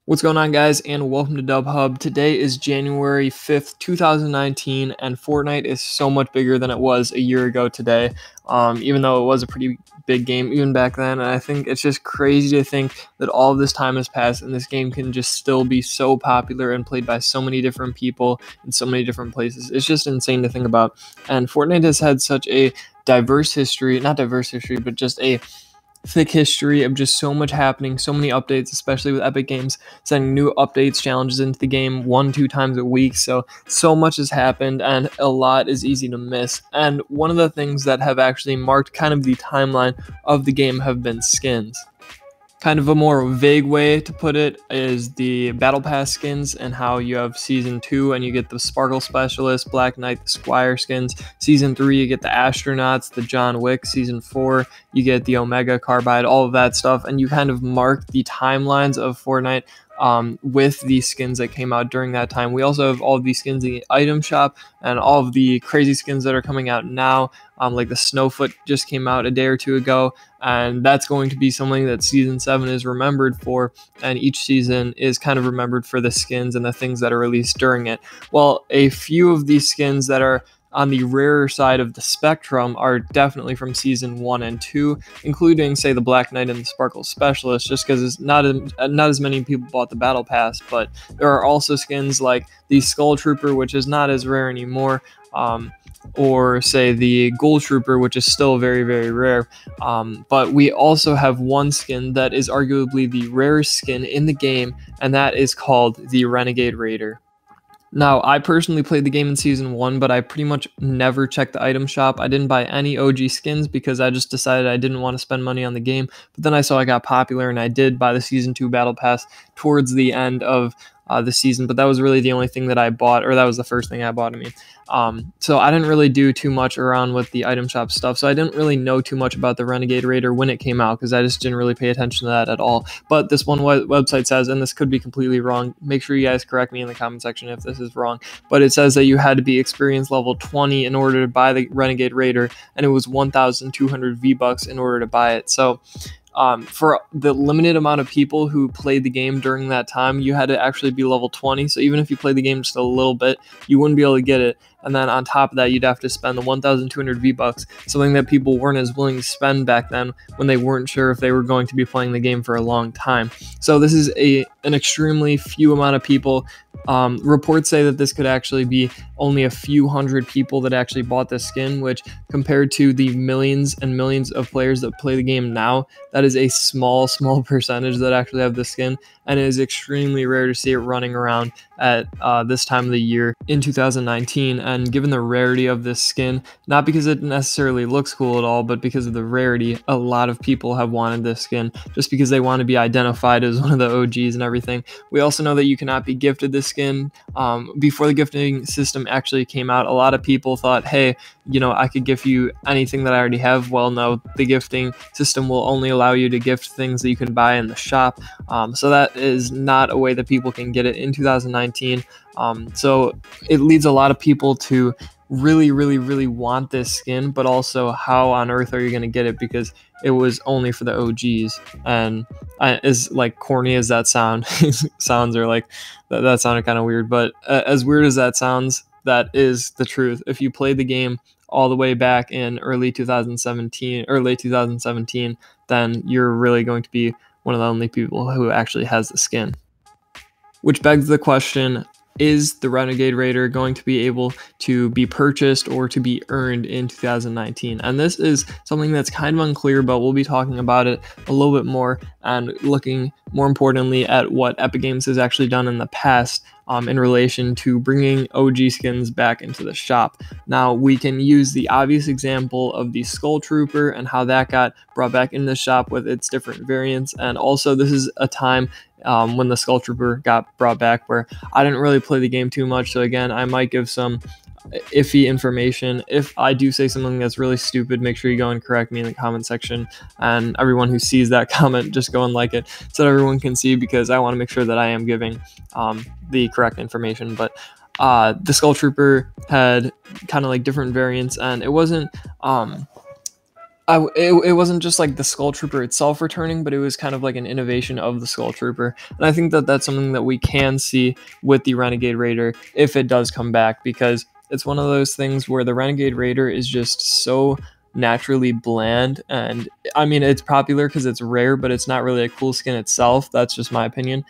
What's going on, guys, and welcome to Dub Hub. Today is January 5th, 2019, and Fortnite is so much bigger than it was a year ago today, even though it was a pretty big game even back then. And I think it's just crazy to think that all of this time has passed and this game can just still be so popular and played by so many different people in so many different places. It's just insane to think about. And Fortnite has had such a diverse history, not diverse history, but just a thick history of just so much happening, so many updates, especially with Epic Games sending new updates, challenges into the game 1-2 times a week. So much has happened and a lot is easy to miss. And one of the things that have actually marked kind of the timeline of the game have been skins. Kind of a more vague way to put it is the Battle Pass skins, and how you have Season 2 and you get the Sparkle Specialist, Black Knight, the Squire skins. Season 3 you get the Astronauts, the John Wick. Season 4 you get the Omega Carbide, all of that stuff, and you kind of mark the timelines of Fortnite with the skins that came out during that time. We also have all of these skins in the item shop and all of the crazy skins that are coming out now, like the Snowfoot just came out a day or two ago, and that's going to be something that Season 7 is remembered for, and each season is kind of remembered for the skins and the things that are released during it. Well, a few of these skins that are on the rarer side of the spectrum are definitely from Season 1 and 2, including, say, the Black Knight and the Sparkle Specialist, just because it's not as many people bought the Battle Pass. But there are also skins like the Skull Trooper, which is not as rare anymore, or say the Gold Trooper, which is still very, very rare. But we also have one skin that is arguably the rarest skin in the game, and that is called the Renegade Raider. Now, I personally played the game in Season 1, but I pretty much never checked the item shop. I didn't buy any OG skins because I just decided I didn't want to spend money on the game. But then I saw it got popular, and I did buy the Season 2 Battle Pass towards the end of the season. But that was really the only thing that I bought, or that was the first thing I bought, I mean. So I didn't really do too much around with the item shop stuff. So I didn't really know too much about the Renegade Raider when it came out, because I just didn't really pay attention to that at all. But this one website says, and this could be completely wrong, make sure you guys correct me in the comment section if this is wrong, but it says that you had to be experience level 20 in order to buy the Renegade Raider, and it was 1,200 V-Bucks in order to buy it. So for the limited amount of people who played the game during that time, you had to actually be level 20. So even if you played the game just a little bit, you wouldn't be able to get it. And then on top of that, you'd have to spend the 1,200 V-Bucks, something that people weren't as willing to spend back then when they weren't sure if they were going to be playing the game for a long time. So this is an extremely few amount of people. Reports say that this could actually be only a few hundred people that actually bought this skin, which compared to the millions and millions of players that play the game now, that is a small percentage that actually have the skin, and it is extremely rare to see it running around at this time of the year in 2019. And given the rarity of this skin, not because it necessarily looks cool at all, but because of the rarity, a lot of people have wanted this skin just because they want to be identified as one of the OGs and everything. We also know that you cannot be gifted this skin. Before the gifting system actually came out, a lot of people thought, hey, I could gift you anything that I already have. Well, no, the gifting system will only allow you to gift things that you can buy in the shop. So that is not a way that people can get it in 2019. So it leads a lot of people to really want this skin, but also how on earth are you going to get it, because it was only for the OGs. And as like corny as that sounds, or like that sounded kind of weird, but as weird as that sounds, that is the truth. If you played the game all the way back in early 2017 or late 2017, then you're really going to be one of the only people who actually has the skin. Which begs the question, is the Renegade Raider going to be able to be purchased or to be earned in 2019? And this is something that's kind of unclear, but we'll be talking about it a little bit more and looking more importantly at what Epic Games has actually done in the past in relation to bringing OG skins back into the shop. Now, we can use the obvious example of the Skull Trooper and how that got brought back into the shop with its different variants. And also, this is a time when the Skull Trooper got brought back where I didn't really play the game too much. So again, I might give some iffy information. If I do say something that's really stupid, make sure you go and correct me in the comment section, and everyone who sees that comment, just go and like it so that everyone can see, because I want to make sure that I am giving the correct information. But the Skull Trooper had kind of like different variants, and it wasn't it wasn't just like the Skull Trooper itself returning, but it was kind of like an innovation of the Skull Trooper. And I think that that's something that we can see with the Renegade Raider if it does come back, because it's one of those things where the Renegade Raider is just so naturally bland. And I mean, it's popular because it's rare, but it's not really a cool skin itself. That's just my opinion.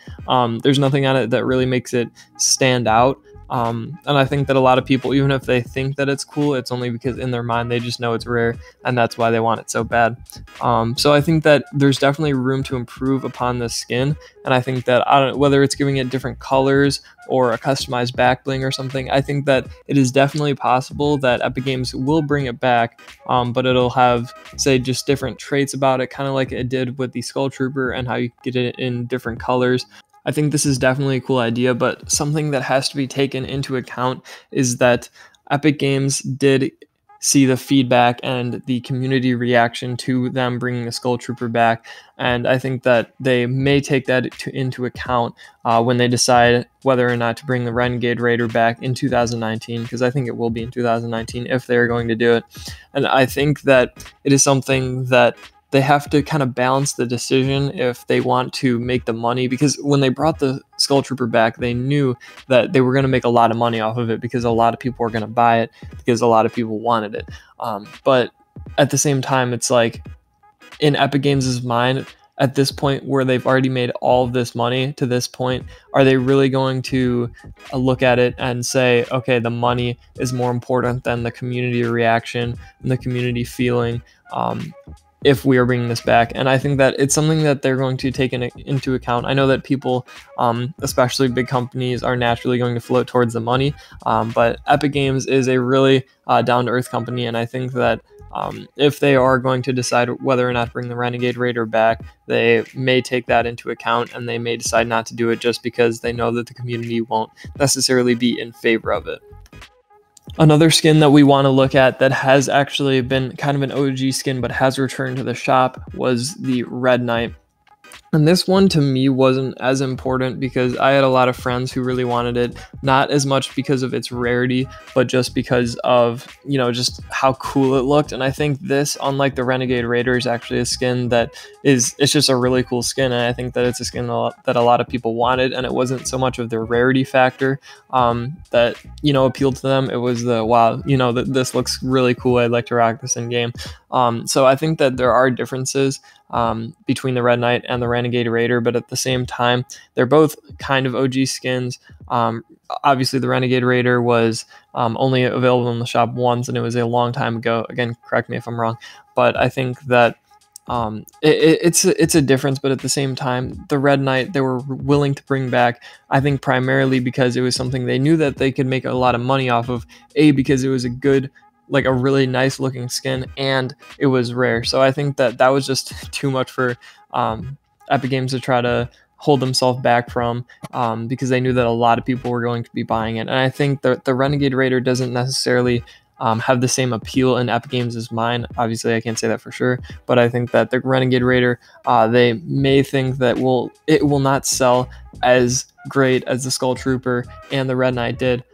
There's nothing on it that really makes it stand out. And I think that a lot of people, even if they think that it's cool, it's only because in their mind they just know it's rare, and that's why they want it so bad. So I think that there's definitely room to improve upon this skin, and I think that, I don't know, whether it's giving it different colors or a customized back bling or something, I think that it is definitely possible that Epic Games will bring it back, but it'll have, say, just different traits about it, kind of like it did with the Skull Trooper and how you get it in different colors. I think this is definitely a cool idea, but something that has to be taken into account is that Epic Games did see the feedback and the community reaction to them bringing the Skull Trooper back, and I think that they may take that into account when they decide whether or not to bring the Renegade Raider back in 2019, because I think it will be in 2019 if they're going to do it. And I think that it is something that they have to kind of balance the decision if they want to make the money, because when they brought the Skull Trooper back, they knew that they were going to make a lot of money off of it because a lot of people were going to buy it because a lot of people wanted it. But at the same time, it's like in Epic Games' mind, at this point where they've already made all of this money to this point, are they really going to look at it and say, okay, the money is more important than the community reaction and the community feeling? If we are bringing this back. And I think that it's something that they're going to take into account. I know that people, especially big companies, are naturally going to float towards the money, but Epic Games is a really down-to-earth company, and I think that if they are going to decide whether or not to bring the Renegade Raider back, they may take that into account, and they may decide not to do it just because they know that the community won't necessarily be in favor of it. Another skin that we want to look at that has actually been kind of an OG skin but has returned to the shop was the Red Knight. And this one to me wasn't as important because I had a lot of friends who really wanted it, not as much because of its rarity, but just because of, you know, just how cool it looked. And I think this, unlike the Renegade Raider, is actually a skin that it's just a really cool skin. And I think that it's a skin that a lot of people wanted, and it wasn't so much of the rarity factor that, you know, appealed to them. It was the, wow, you know, this looks really cool. I'd like to rock this in game. So I think that there are differences between the Red Knight and the Renegade Raider, but at the same time, they're both kind of OG skins. Obviously, the Renegade Raider was only available in the shop once, and it was a long time ago. Again, correct me if I'm wrong, but I think that it's a difference. But at the same time, the Red Knight, they were willing to bring back, I think primarily because it was something they knew that they could make a lot of money off of, because it was a good, like a really nice looking skin, and it was rare. So I think that was just too much for Epic Games to try to hold themselves back from, because they knew that a lot of people were going to be buying it. And I think that the Renegade Raider doesn't necessarily have the same appeal in Epic Games' mind. Obviously, I can't say that for sure, but I think that the Renegade Raider, they may think that it will not sell as great as the Skull Trooper and the Red Knight did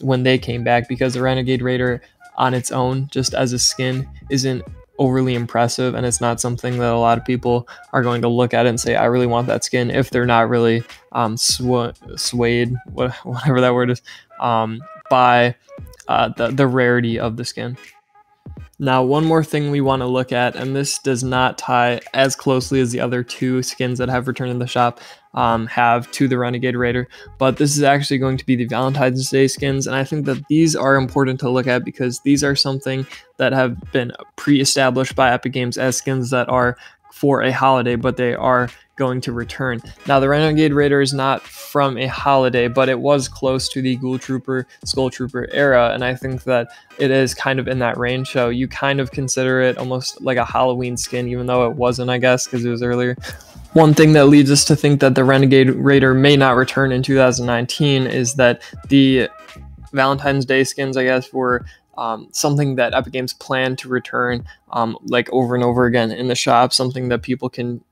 when they came back, because the Renegade Raider on its own, just as a skin, isn't overly impressive, and it's not something that a lot of people are going to look at it and say, I really want that skin, if they're not really swayed, whatever that word is, by the rarity of the skin. Now, one more thing we want to look at, and this does not tie as closely as the other two skins that have returned in the shop have to the Renegade Raider, but this is actually going to be the Valentine's Day skins, and I think that these are important to look at because these are something that have been pre-established by Epic Games as skins that are for a holiday, but they are going to return. Now, the Renegade Raider is not from a holiday, but it was close to the Ghoul Trooper, Skull Trooper era, and I think that it is kind of in that range, so you kind of consider it almost like a Halloween skin, even though it wasn't, I guess, because it was earlier. One thing that leads us to think that the Renegade Raider may not return in 2019 is that the Valentine's Day skins, I guess, were something that Epic Games planned to return like over and over again in the shop, something that people can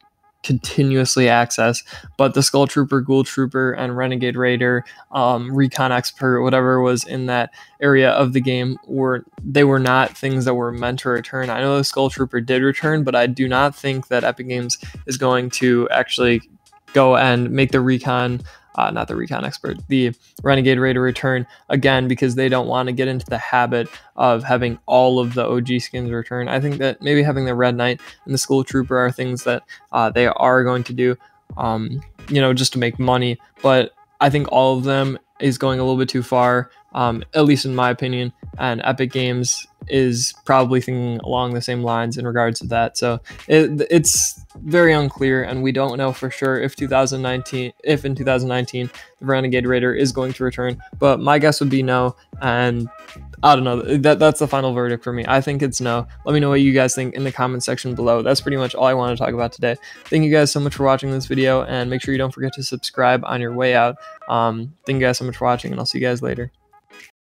continuously access. But the Skull Trooper, Ghoul Trooper, and Renegade Raider, Recon Expert, whatever was in that area of the game, were not things that were meant to return. I know the Skull Trooper did return, but I do not think that Epic Games is going to actually go and make the Recon, not the Recon Expert, the Renegade Raider return again, because they don't want to get into the habit of having all of the OG skins return. I think that maybe having the Red Knight and the Skull Trooper are things that they are going to do, just to make money. But I think all of them is going a little bit too far, at least in my opinion, and Epic Games is probably thinking along the same lines in regards to that. So it's very unclear, and we don't know for sure if in 2019 the Renegade Raider is going to return, but my guess would be no. And I don't know, that's the final verdict for me. I think it's no. Let me know what you guys think in the comment section below. That's pretty much all I want to talk about today. Thank you guys so much for watching this video, and make sure you don't forget to subscribe on your way out. Thank you guys so much for watching, and I'll see you guys later.